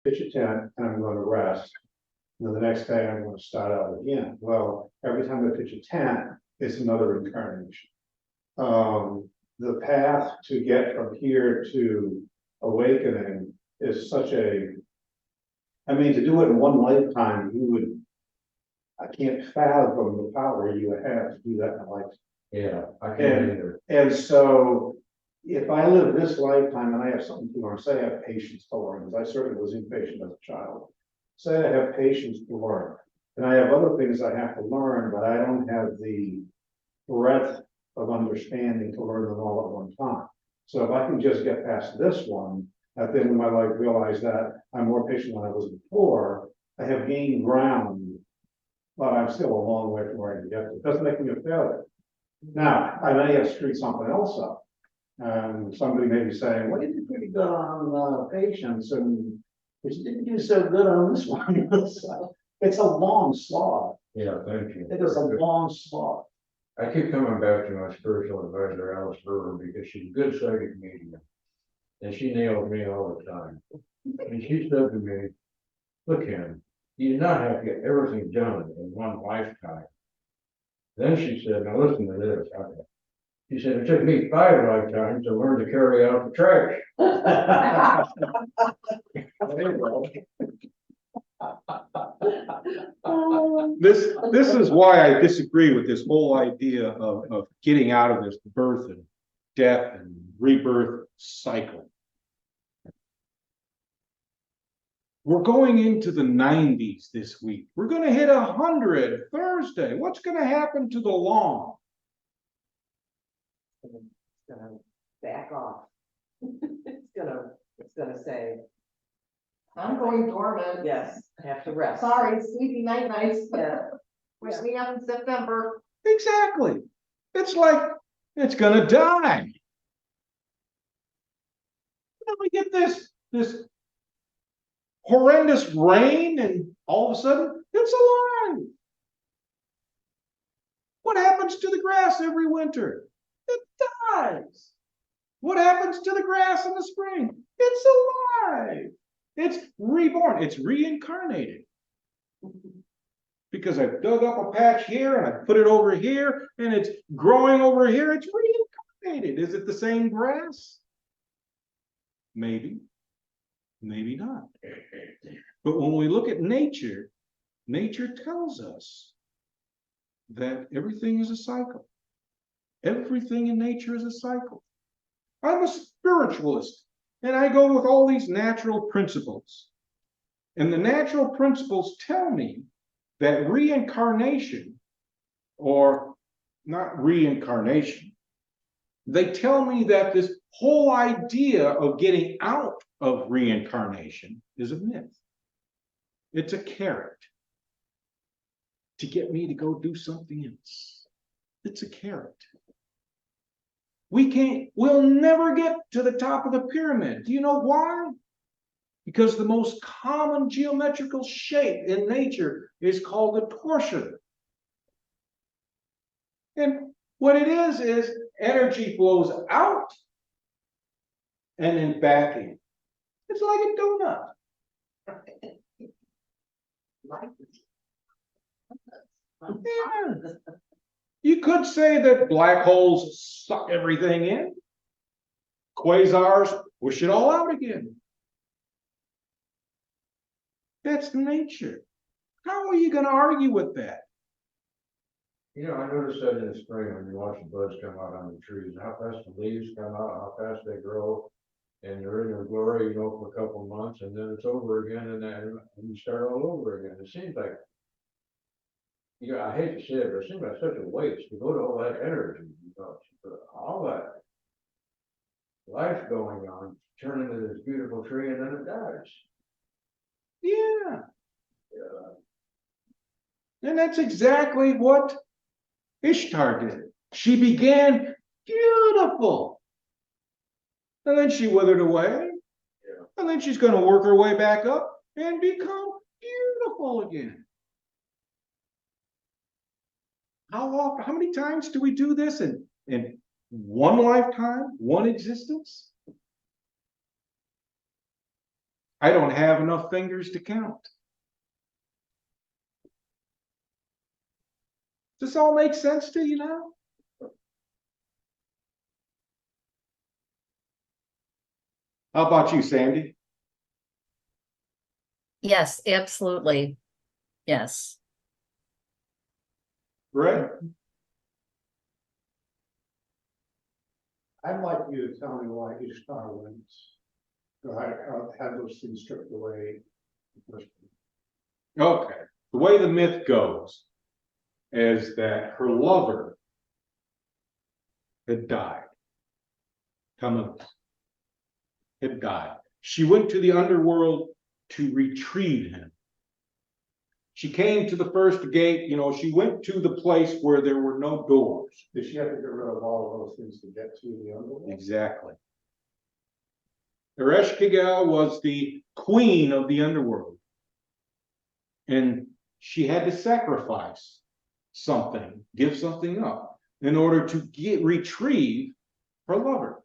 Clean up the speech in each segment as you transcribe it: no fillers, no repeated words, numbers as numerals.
pitch a tent, and I'm going to rest. And then the next day, I'm going to start out again. Well, every time I pitch a tent, it's another incarnation. The path to get from here to awakening is such a, I mean, to do it in one lifetime, you would, I can't fathom the power you would have to do that in a lifetime. Yeah, I can't either. And so if I live this lifetime and I have something to learn, say I have patience to learn, because I certainly was impatient as a child. Say I have patience to learn, and I have other things I have to learn, but I don't have the breadth of understanding to learn them all at one time. So if I can just get past this one, at the end of my life, realize that I'm more patient than I was before, I have gained ground, but I'm still a long way from where I can get to. It doesn't make me a failure. Now, I may have screwed something else up. Somebody may be saying, well, you did pretty good on patience, and but you didn't do so good on this one. So it's a long slog. Yeah, thank you. It is a long slog. I keep coming back to my spiritual advisor, Alice Brewer, because she's a good psychic medium. And she nails me all the time. And she said to me, look, Ken, you do not have to get everything done in one lifetime. Then she said, now listen to this. She said, it took me 5 lifetimes to learn to carry out the trash. This is why I disagree with this whole idea of getting out of this birth and death and rebirth cycle. We're going into the 90s this week. We're going to hit 100 Thursday. What's going to happen to the lawn? It's gonna back off. It's gonna say, I'm going dormant. yes, I have to rest. Sorry, sleepy night nights. Yeah. Wish me up in September. Exactly. It's like it's going to die. Then we get this horrendous rain, and all of a sudden it's alive. What happens to the grass every winter? It dies. What happens to the grass in the spring? It's alive. It's reborn. It's reincarnated. Because I've dug up a patch here and I put it over here and it's growing over here. It's reincarnated. Is it the same grass? Maybe. Maybe not. But when we look at nature, nature tells us that everything is a cycle. Everything in nature is a cycle. I'm a spiritualist, and I go with all these natural principles. And the natural principles tell me that reincarnation, or not reincarnation, they tell me that this whole idea of getting out of reincarnation is a myth. It's a carrot to get me to go do something else. It's a carrot. We'll never get to the top of the pyramid. Do you know why? Because the most common geometrical shape in nature is called a torsion. And what it is energy flows out and then back in. It's like a donut. Yeah. You could say that black holes suck everything in. Quasars push it all out again. That's nature. How are you going to argue with that? You know, I noticed that in the spring when you watch the buds come out on the trees, how fast the leaves come out, how fast they grow, and they're in their glory, you know, for a couple of months, and then it's over again, and then you start all over again. It seems like, you know, I hate to say it, but it seems like such a waste to go to all that energy, you know, all that life going on, turn into this beautiful tree, and then it dies. Yeah. And that's exactly what Ishtar did. She began beautiful. And then she withered away. Yeah. And then she's going to work her way back up and become beautiful again. How many times do we do this in one lifetime, one existence? I don't have enough fingers to count. Does this all make sense to you now? How about you, Sandy? Yes, absolutely. Yes. Right? I'd like you to tell me why Ishtar wins. I had those things stripped away. Okay. The way the myth goes is that her lover had died. Had died. She went to the underworld to retrieve him. She came to the first gate, she went to the place where there were no doors. Did she have to get rid of all of those things to get to the underworld? Exactly. Ereshkigal was the queen of the underworld. And she had to sacrifice something, give something up, in order to retrieve her lover.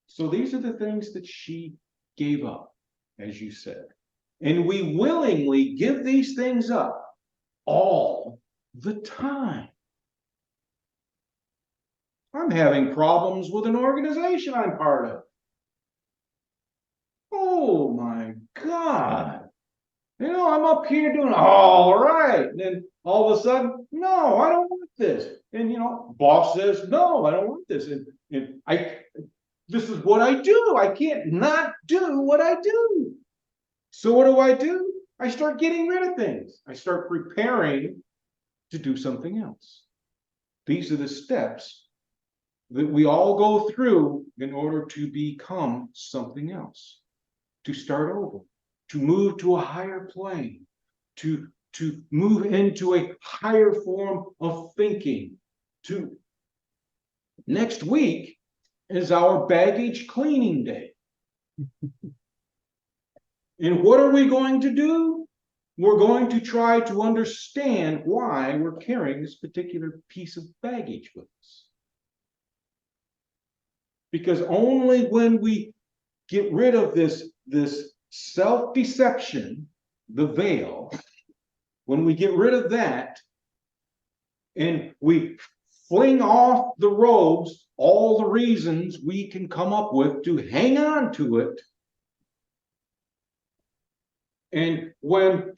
So these are the things that she gave up, as you said. And we willingly give these things up all the time. I'm having problems with an organization I'm part of. Oh my God. I'm up here doing all right. And then all of a sudden, no, I don't want this. And boss says, no, I don't want this. And this is what I do. I can't not do what I do. So what do? I start getting rid of things. I start preparing to do something else. These are the steps that we all go through in order to become something else, to start over, to move to a higher plane, to move into a higher form of thinking. Next week is our baggage cleaning day. And what are we going to do? We're going to try to understand why we're carrying this particular piece of baggage with us. Because only when we get rid of this self-deception, the veil, when we get rid of that, and we fling off the robes, all the reasons we can come up with to hang on to it, and when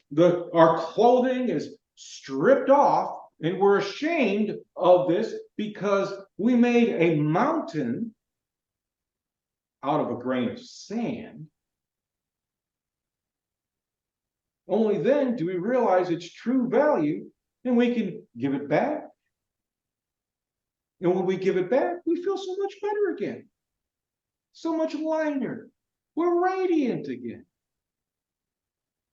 our clothing is stripped off and we're ashamed of this because we made a mountain out of a grain of sand, only then do we realize its true value and we can give it back. And when we give it back, we feel so much better again. So much lighter. We're radiant again.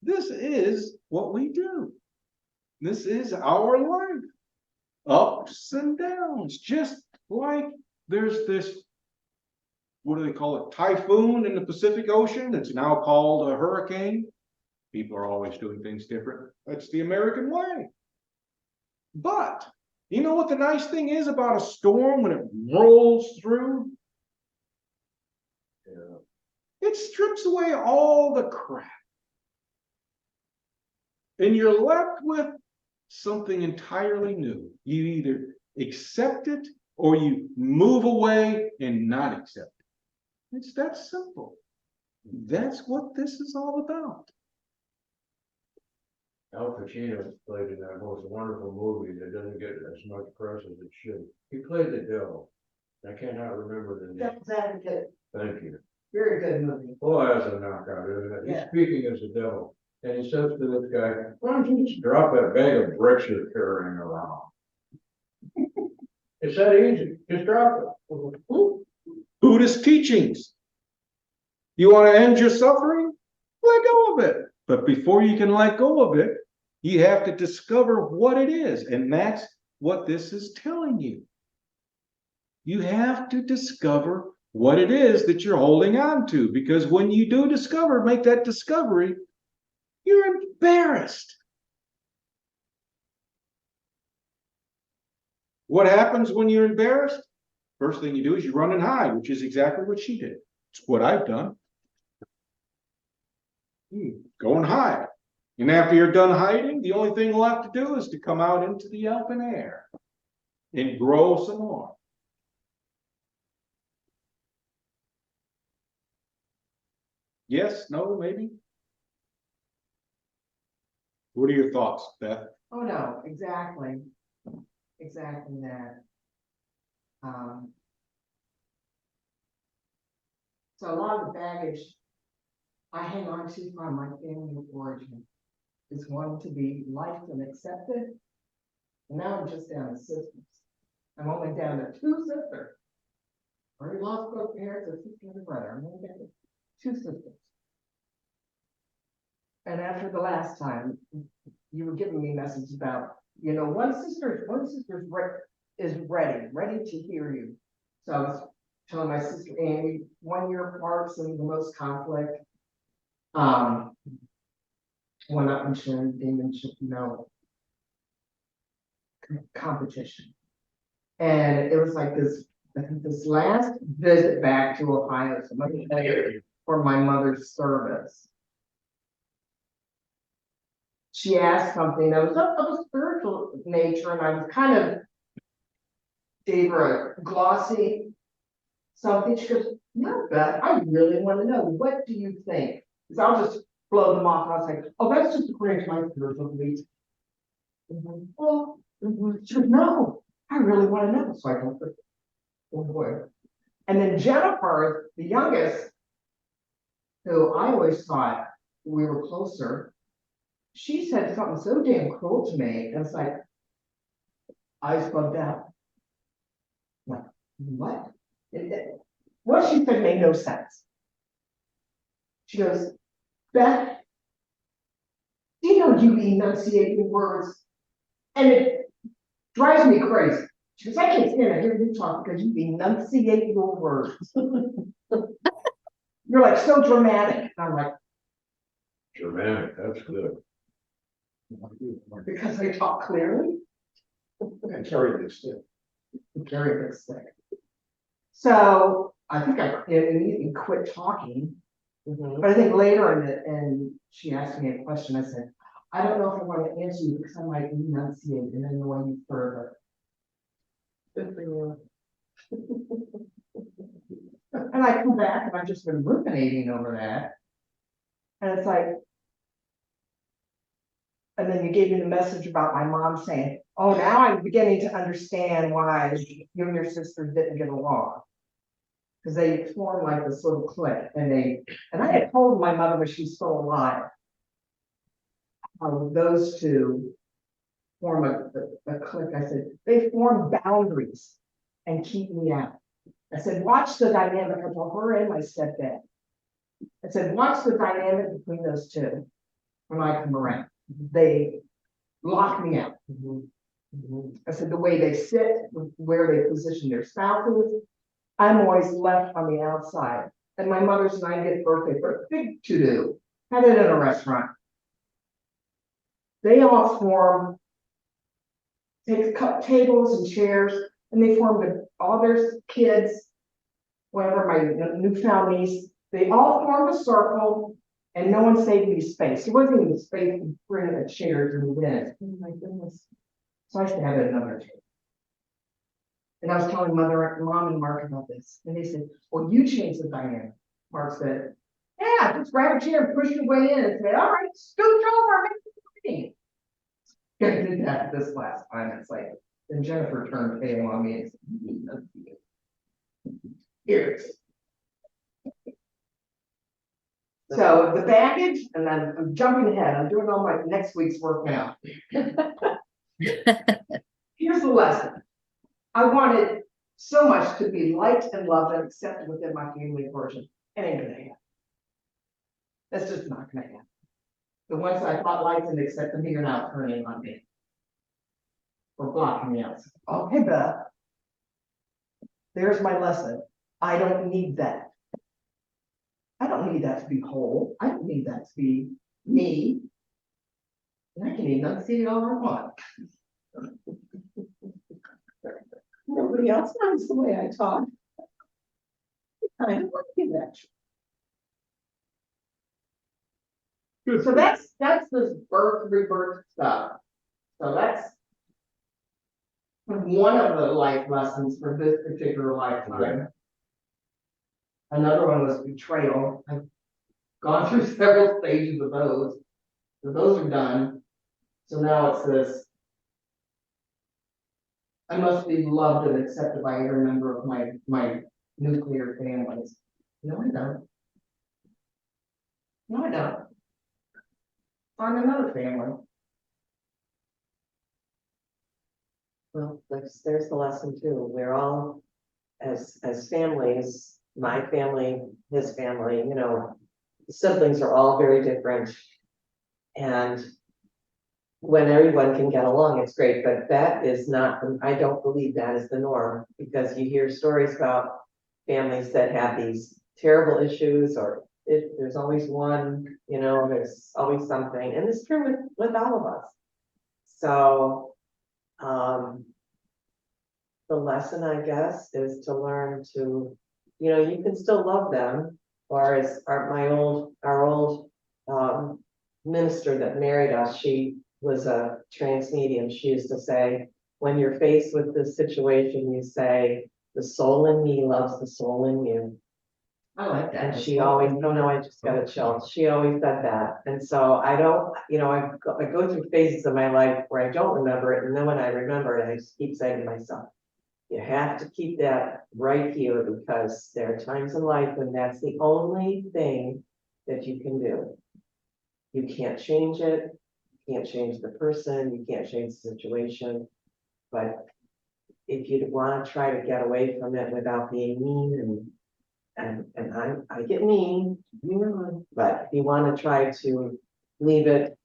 This is what we do. This is our life. Ups and downs. Just like there's this, what do they call it? Typhoon in the Pacific Ocean that's now called a hurricane. People are always doing things different. That's the American way. But you know what the nice thing is about a storm when it rolls through? It strips away all the crap. And you're left with something entirely new. You either accept it or you move away and not accept it. It's that simple. That's what this is all about. Al Pacino played in that most wonderful movie that doesn't get as much press as it should. He played the devil. I cannot remember the name. Devil's Advocate, Thank you. very good movie. Boy, that's a knockout, isn't it? Yeah. He's speaking as the devil. And he says to this guy, why don't you just drop that bag of bricks you're carrying around? It's that easy. Just drop it. Buddhist teachings. You want to end your suffering? Let go of it. But before you can let go of it, you have to discover what it is. And that's what this is telling you. You have to discover what it is that you're holding on to. Because when you do make that discovery, you're embarrassed. What happens when you're embarrassed? First thing you do is you run and hide, which is exactly what she did. It's what I've done. Go and hide. And after you're done hiding, the only thing left to do is to come out into the open air and grow some more. Yes, no, maybe? What are your thoughts, Beth? Oh, no, exactly. Exactly that. So a lot of the baggage I hang on to from my family of origin is wanting to be liked and accepted. And now I'm just down to sisters. I'm only down to two sisters. I already lost both parents, a sister and a brother. I'm only down to two sisters. And after the last time, you were giving me messages about, you know, one sister is ready to hear you. So I was telling my sister Amy, 1 year apart, some of the most conflict. One up and sharing demons, you know, competition. And it was like this, I think this last visit back to Ohio, so much later, for my mother's service. She asked something that was of a spiritual nature, and I was kind of gave her a glossy something. She goes, "No, Beth, I really want to know. What do you think?" Because I'll just blow them off. And I was like, "Oh, that's just according to my spiritual beliefs." Well, she goes, "No, I really want to know." So I go, "Oh boy." And then Jennifer, the youngest, who I always thought we were closer, she said something so damn cruel to me. And it's like, eyes bugged out. Like, what? What she said made no sense. She goes, "Beth, you know you enunciate your words, and it drives me crazy." She goes, "I can't stand to hear you talk because you enunciate your words. You're like so dramatic." And I'm like, Dramatic, that's good. "Because I talk clearly." And carry this too. Very big stick. So I think I immediately quit talking. But I think later and she asked me a question. I said, "I don't know if I want to answer you because I might enunciate and annoy you further." Good for you. And I come back and I've just been ruminating over that. And it's like, and then you gave me the message about my mom saying, "Oh, now I'm beginning to understand why you and your sisters didn't get along." Because they formed like this little clique, and I had told my mother when she's still alive, how those two form a clique. I said, they form boundaries and keep me out. I said, watch the dynamic of her and my stepdad. I said, watch the dynamic between those two when I come around. They lock me out. I said, the way they sit, where they position their spouses, I'm always left on the outside. And my mother's 90th birthday, for a big to-do, had it at a restaurant. They all form, take tables and chairs, and they formed all their kids, whatever, my newfound niece, they all formed a circle, and no one saved me space. There wasn't even space to bring the chairs and the bed. Oh my goodness. So I used to have another table. And I was telling Mom and Mark about this, and they said, "Well, you changed the dynamic." Mark said, "Yeah, just grab a chair and push your way in and say, all right, scoot over, make it." I did that this last time. It's like, then Jennifer turned pale on me and said, "Here it is." So the baggage, and then I'm jumping ahead. I'm doing all my next week's work now. Here's the lesson. I wanted so much to be liked and loved and accepted within my family of origin. It ain't gonna happen. That's just not gonna happen. The ones I thought liked and accepted me are now turning on me. Or blocking me out. Okay, Beth. There's my lesson. I don't need that. I don't need that to be whole. I don't need that to be me. And I can enunciate all I want. Nobody else knows the way I talk. I don't want to give that. Good So for that's this birth, rebirth stuff. So that's one of the life lessons for this particular lifetime. Another one was betrayal. I've gone through several stages of those. So those are done. So now it's this. I must be loved and accepted by every member of my nuclear families. No, I don't. No, I don't. Find another family. Well, there's the lesson too. We're all, as families, my family, his family, you know, the siblings are all very different. And when everyone can get along, it's great, but that is not, I don't believe that is the norm, because you hear stories about families that have these terrible issues, or there's always one, you know, there's always something, and it's true with all of us. So, the lesson, I guess, is to learn to, you know, you can still love them, or as our old minister that married us, she was a trance medium. She used to say, when you're faced with this situation, you say, the soul in me loves the soul in you. I like that. And she always, no, I just got a chill. She always said that. And so I don't, you know, I go through phases of my life where I don't remember it. And then when I remember it, I just keep saying to myself, you have to keep that right here, because there are times in life when that's the only thing that you can do. You can't change it. You can't change the person. You can't change the situation. But if you want to try to get away from it without being mean, and I get mean, but if you want to try to leave it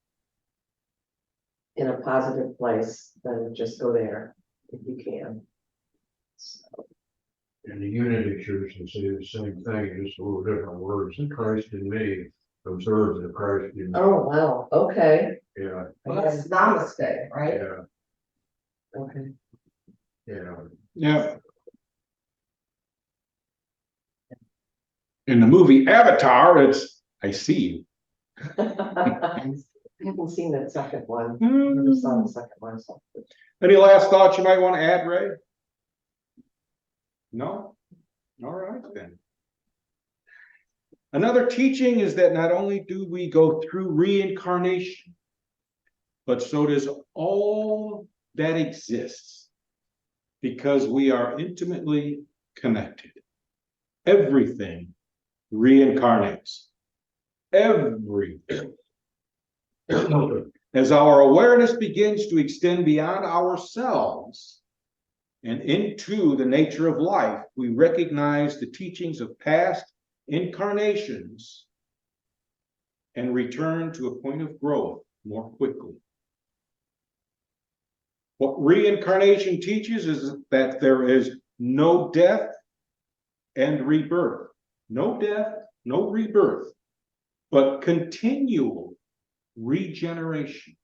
in a positive place, then just go there if you can. So, And the unity church can say the same thing, just a little different words. And Christ in me observes the Christ in me. oh, wow, okay. Yeah, Well, that's namaste, right? yeah, Okay. yeah. Yeah. In the movie Avatar, it's, I see you. I haven't seen that second one. Never saw the second one. So. Any last thoughts you might want to add, Ray? No? All right, then. Another teaching is that not only do we go through reincarnation, but so does all that exists, because we are intimately connected. Everything reincarnates. Everything. As our awareness begins to extend beyond ourselves and into the nature of life, we recognize the teachings of past incarnations and return to a point of growth more quickly. What reincarnation teaches is that there is no death and rebirth. No death, no rebirth, but continual regeneration.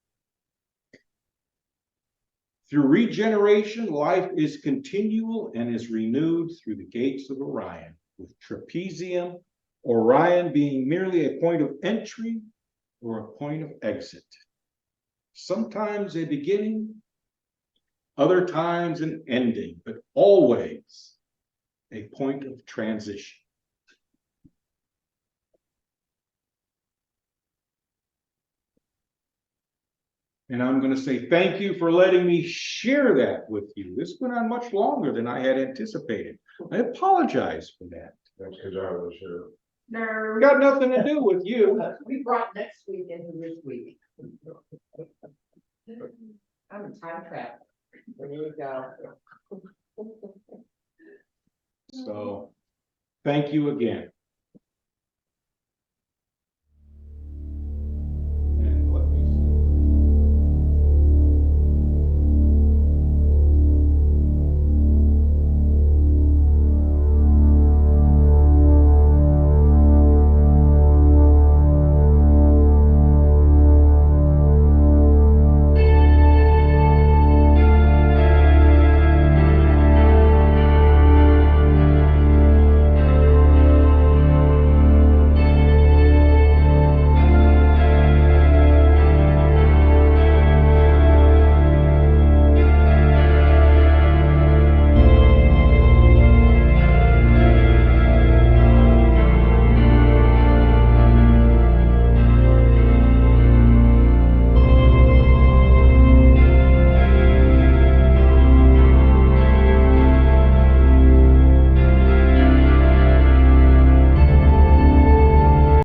Through regeneration, life is continual and is renewed through the gates of Orion, with Trapezium Orion being merely a point of entry or a point of exit. Sometimes a beginning, other times an ending, but always a point of transition. And I'm going to say thank you for letting me share that with you. This went on much longer than I had anticipated. I apologize for that. That's because I was here. No. Got nothing to do with you. We brought next week into this week. I'm a time traveler. There you go. So, thank you again.